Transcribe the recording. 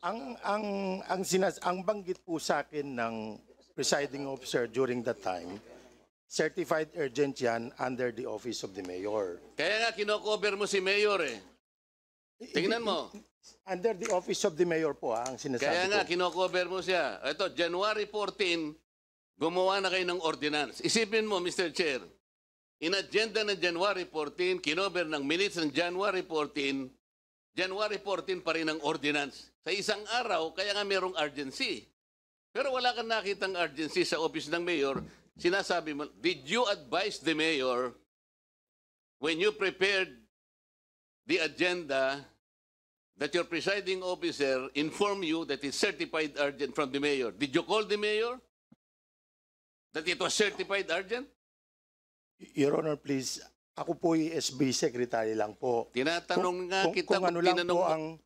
Ang banggit po sa akin ng presiding officer during that time, certified urgent yan under the office of the mayor. Kaya nga, kinocover mo si Mayor eh. Tingnan mo. Under the office of the mayor po ang sinasabi Kaya nga, ko. kinocover mo siya. Ito, January 14, gumawa na kayo ng ordinance. Isipin mo, Mr. Chair, in agenda ng January 14, kinover ng minutes ng January 14, January 14 pa rin ang ordinance. Sa isang araw, kaya nga merong urgency. Pero wala kang nakitang urgency sa office ng mayor. Sinasabi mo, did you advise the mayor when you prepared the agenda that your presiding officer informed you that it's certified urgent from the mayor? Did you call the mayor that it was certified urgent? Your Honor, please, ako po yung SB secretary lang po. Tinatanong nga kita Kung ano lang po ang